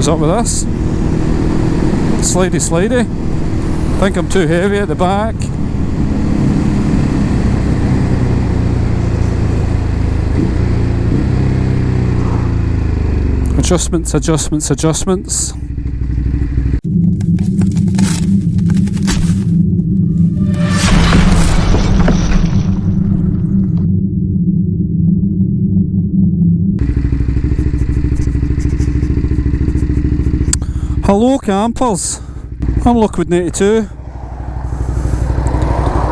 What's up with this? Slidey slidey. Think I'm too heavy at the back. Adjustments, adjustments, adjustments. Hello campers, I'm Lockwood92.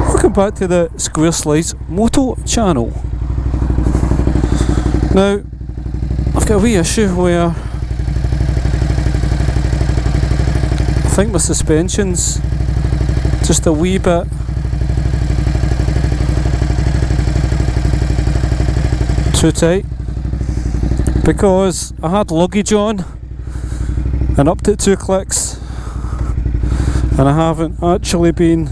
Welcome back to the Square Slice Moto channel. Now, I've got a wee issue where I think my suspension's just a wee bit too tight, because I had luggage on and upped it 2 clicks, and I haven't actually been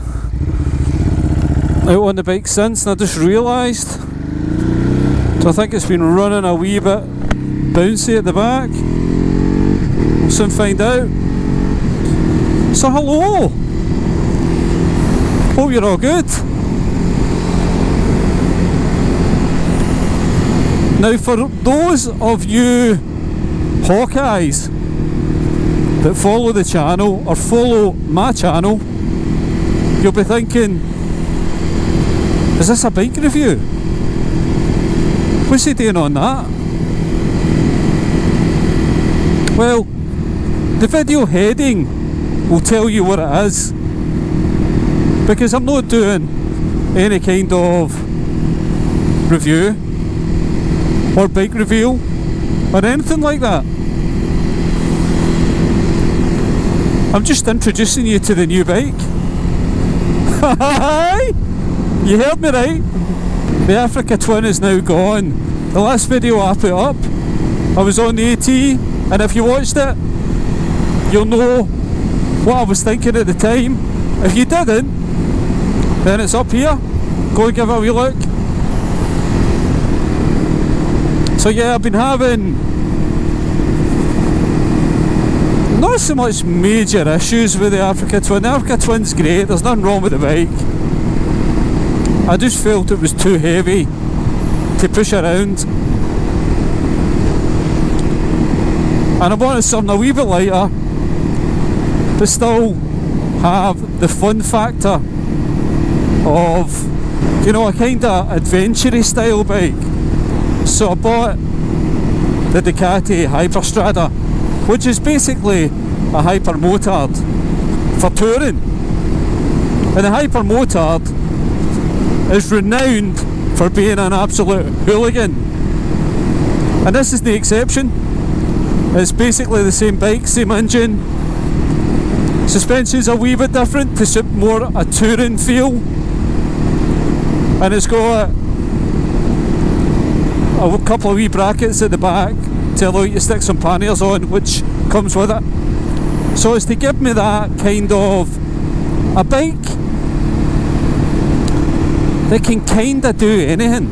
out on the bike since, and I just realised. So I think it's been running a wee bit bouncy at the back. We'll soon find out. So hello! Hope you're all good. Now for those of you Hawkeyes that follow the channel or follow my channel, you'll be thinking, is this a bike review? What's he doing on that? Well, the video heading will tell you what it is, because I'm not doing any kind of review or bike reveal or anything like that. I'm just introducing you to the new bike. You heard me right. The Africa Twin is now gone. The last video I put up, I was on the AT, and if you watched it, you'll know what I was thinking at the time. If you didn't, then it's up here. Go and give it a wee look. So yeah, I've been having not so much major issues with the Africa Twin. The Africa Twin's great, there's nothing wrong with the bike. I just felt it was too heavy to push around, and I wanted something a wee bit lighter but still have the fun factor of, you know, a kind of adventure style bike. So I bought the Ducati Hyperstrada, which is basically a hyper motard for touring. And the hyper motard is renowned for being an absolute hooligan, and this is the exception. It's basically the same bike, same engine. Suspension's a wee bit different to suit more a touring feel, and it's got a couple of wee brackets at the back to allow you to stick some panniers on, which comes with it. So it's to give me that kind of a bike that can kind of do anything.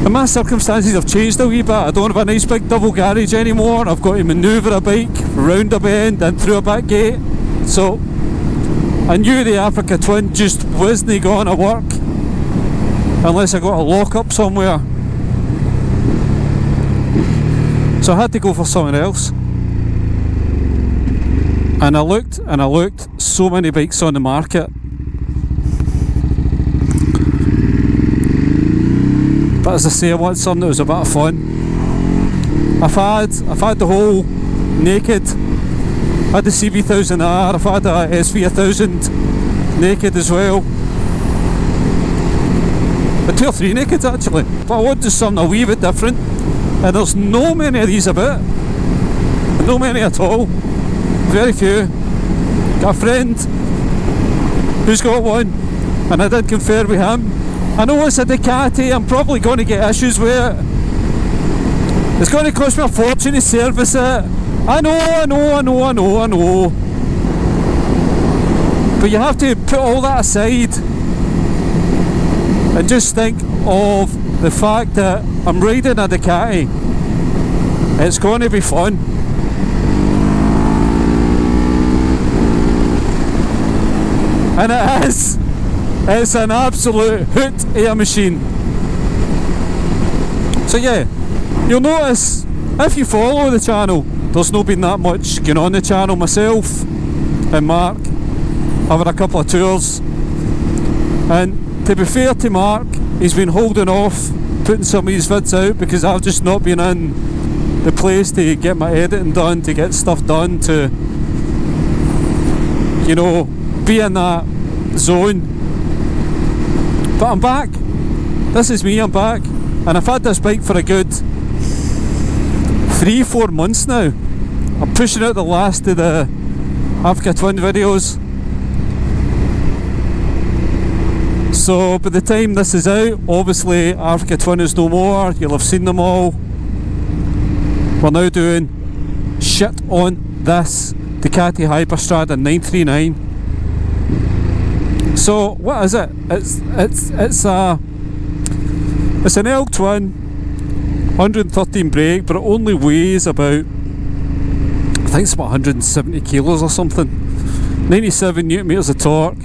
And my circumstances have changed a wee bit. I don't have a nice big double garage anymore. I've got to manoeuvre a bike round a bend and through a back gate. So I knew the Africa Twin just wasn't going to work unless I got a lock up somewhere. So I had to go for something else. And I looked, so many bikes on the market. But as I say, I want something that was a bit of fun. I've had the whole naked. I had the CB1000R, I've had the SV1000 naked as well. But 2 or 3 nakeds actually. But I want just something a wee bit different. And there's no many of these about. No many at all. Very few. Got a friend who's got one, and I did confer with him. I know it's a Ducati, I'm probably going to get issues with it. It's going to cost me a fortune to service it. I know. But you have to put all that aside and just think of the fact that I'm riding a Ducati. It's going to be fun. And it is. It's an absolute hoot air machine. So yeah, you'll notice if you follow the channel, there's not been that much going on the channel. Myself and Mark having a couple of tours, and to be fair to Mark, he's been holding off putting some of his vids out because I've just not been in the place to get my editing done, to get stuff done, to, you know, be in that zone. But I'm back. This is me, I'm back. And I've had this bike for a good 3-4 months now. I'm pushing out the last of the Africa Twin videos. So by the time this is out, obviously Africa Twin is no more. You'll have seen them all. We're now doing shit on this Ducati Hyperstrada 939. So what is it? It's an Elk Twin, 113 brake, but it only weighs about, I think it's about 170 kilos or something. 97 newton meters of torque.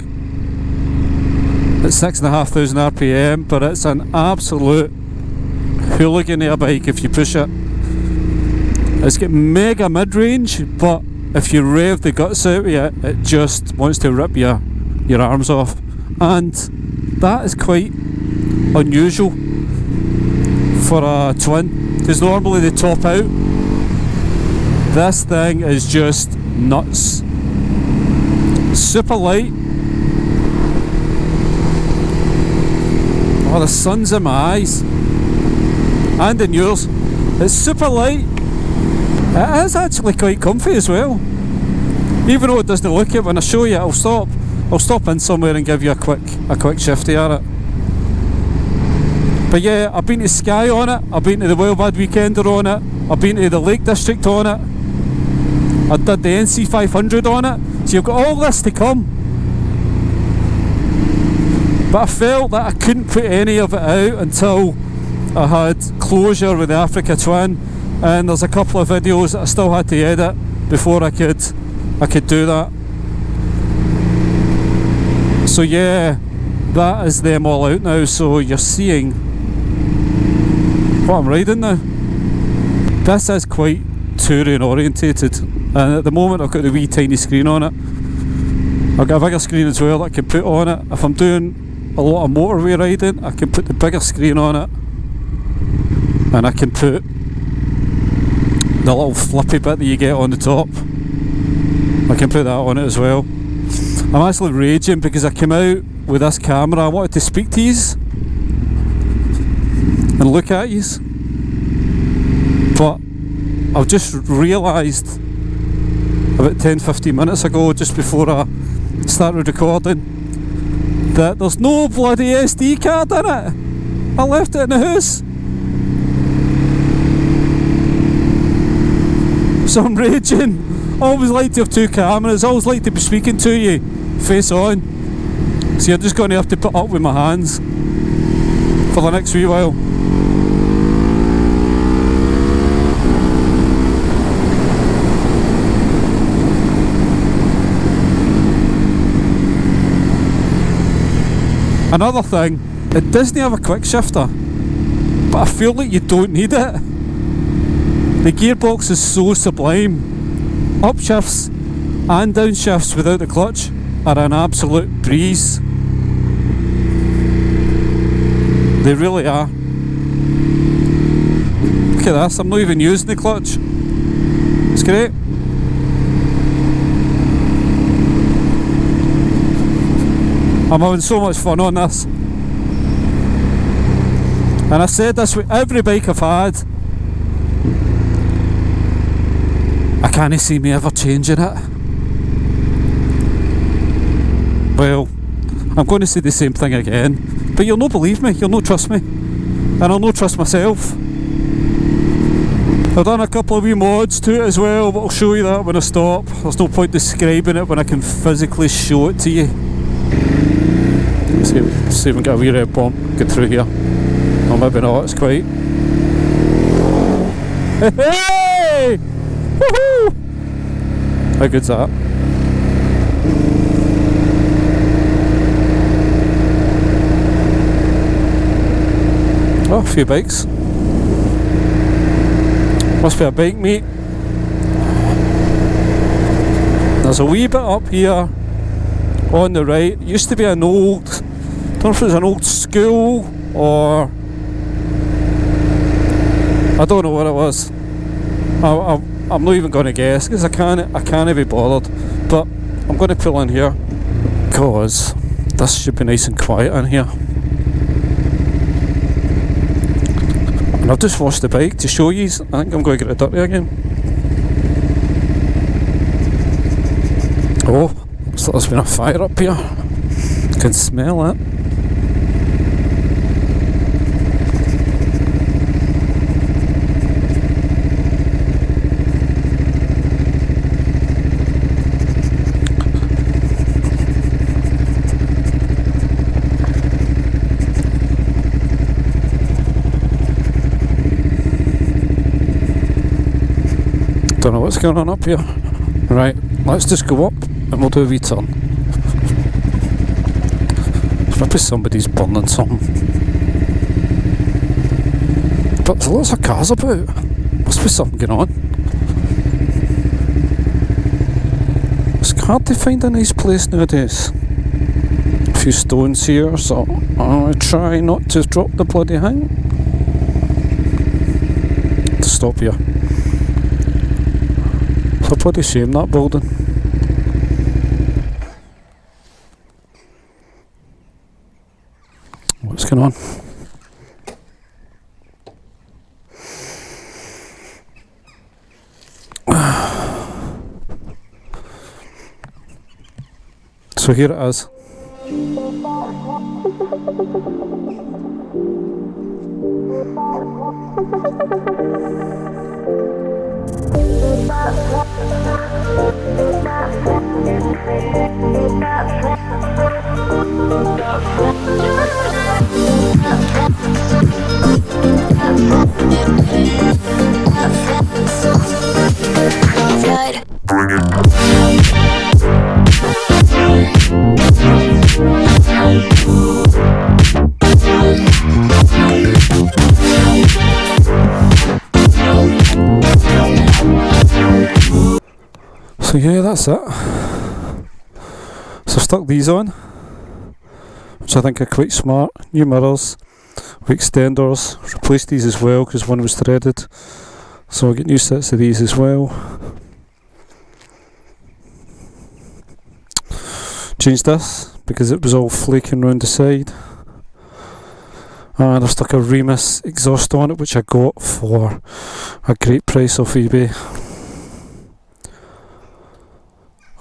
It's 6,500 RPM, but it's an absolute hooligan air bike if you push it. It's got mega mid-range, but if you rev the guts out of it, it just wants to rip your arms off. And that is quite unusual for a twin, because normally they top out. This thing is just nuts. Super light. Oh, the sun's in my eyes and in yours. It's super light. It is actually quite comfy as well, even though it doesn't look it. When I show you, I'll stop in somewhere and give you a quick shifty at it. But yeah, I've been to Skye on it, I've been to the Wildbad Weekender on it, I've been to the Lake District on it, I did the NC 500 on it, so you've got all this to come. But I felt that I couldn't put any of it out until I had closure with the Africa Twin, and there's a couple of videos that I still had to edit before I could do that. So yeah, that is them all out now, so you're seeing what I'm riding now. This is quite touring orientated, and at the moment I've got the wee tiny screen on it. I've got a bigger screen as well that I can put on it. If I'm doing a lot of motorway riding, I can put the bigger screen on it, and I can put the little flippy bit that you get on the top. I can put that on it as well. I'm actually raging because I came out with this camera. I wanted to speak to yous and look at yous, but I've just realised about 10-15 minutes ago, just before I started recording, that there's no bloody SD card in it. I left it in the house. So I'm raging. I always like to have two cameras. I always like to be speaking to you face on. So you're just going to have to put up with my hands for the next wee while. Another thing, it doesn't have a quick shifter, but I feel like you don't need it. The gearbox is so sublime. Upshifts and downshifts without the clutch are an absolute breeze. They really are. Look at this, I'm not even using the clutch. It's great. I'm having so much fun on this. And I said this with every bike I've had. I can't see me ever changing it. Well, I'm going to say the same thing again, but you'll not believe me, you'll not trust me, and I'll not trust myself. I've done a couple of wee mods to it as well, but I'll show you that when I stop. There's no point describing it when I can physically show it to you. Let's see if we can get a wee red bump, get through here. Oh, maybe not, it's quite... Hey! Woohoo! How good's that? few bikes. Must be a bike meet. There's a wee bit up here on the right. It used to be an old, I don't know if it was an old school or I don't know what it was. I'm not even going to guess because I can't be bothered. But I'm going to pull in here because this should be nice and quiet in here. And I've just washed the bike to show you. I think I'm going to get it dirty again. Oh, looks like there's been a fire up here. I can smell it. Don't know what's going on up here. Right, let's just go up and we'll do a wee turn. Maybe somebody's burning something. But there's lots of cars about. Must be something going on. It's hard to find a nice place nowadays. A few stones here, so I try not to drop the bloody thing. To stop here. It's a bloody shame, that building. What's going on? So here it is. Bring it. So yeah, that's it. So I've stuck these on, which I think are quite smart. New mirrors, with extenders. Replaced these as well because one was threaded. So I'll get new sets of these as well. Changed this because it was all flaking round the side. And I've stuck a Remus exhaust on it, which I got for a great price off eBay.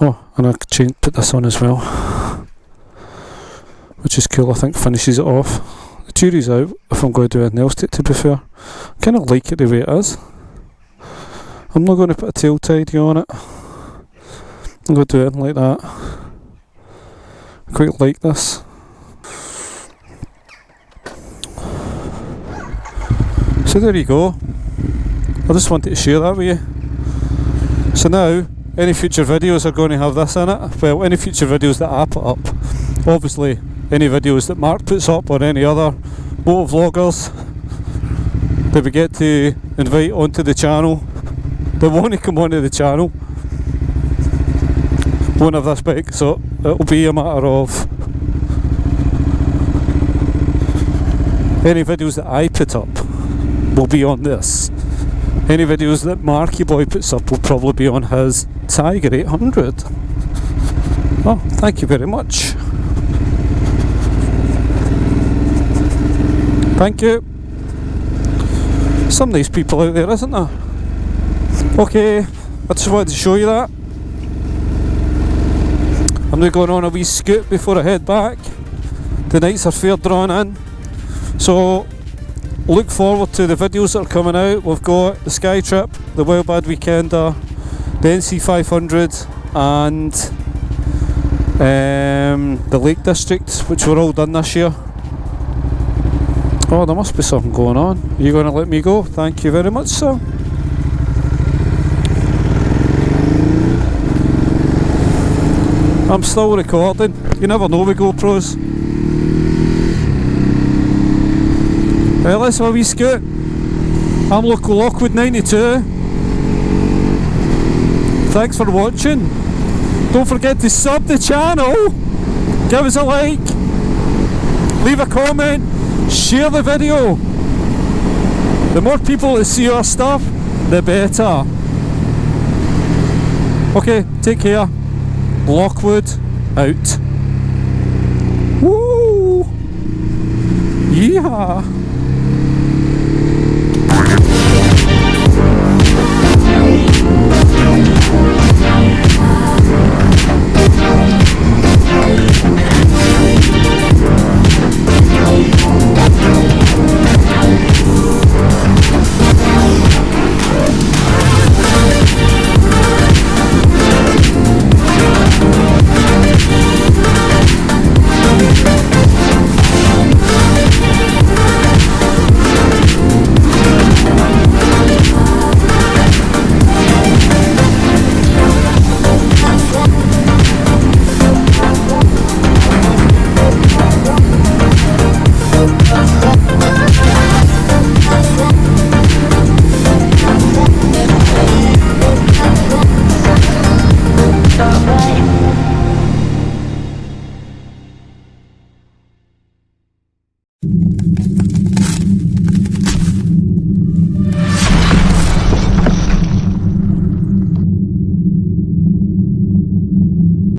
Oh, and I put this on as well, which is cool. I think finishes it off. The jury's out if I'm going to do anything else to it, to be fair. I kind of like it the way it is. I'm not going to put a tail tidy on it. I'm going to do anything like that. I quite like this. So there you go. I just wanted to share that with you. So now, any future videos are going to have this in it. Well, any future videos that I put up. Obviously, any videos that Mark puts up or any other motor vloggers that we get to invite onto the channel, they want to come onto the channel, won't have this bike, so it'll be a matter of any videos that I put up will be on this. Any videos that Marky Boy puts up will probably be on his Tiger 800. Oh, thank you very much. Thank you. Some nice people out there, isn't there? Okay, I just wanted to show you that. I'm now going on a wee scoot before I head back. The nights are fair drawn in. So look forward to the videos that are coming out. We've got the Sky Trip, the Wild Bad Weekender, the NC500 and the Lake District, which were all done this year. Oh, there must be something going on. Are you going to let me go? Thank you very much, sir. I'm still recording. You never know with GoPros. Right, let's have a wee scoot. I'm Local Lockwood 92. Thanks for watching. Don't forget to sub the channel. Give us a like. Leave a comment. Share the video. The more people that see our stuff, the better. Okay, take care. Lockwood out. Woo! Yeehaw!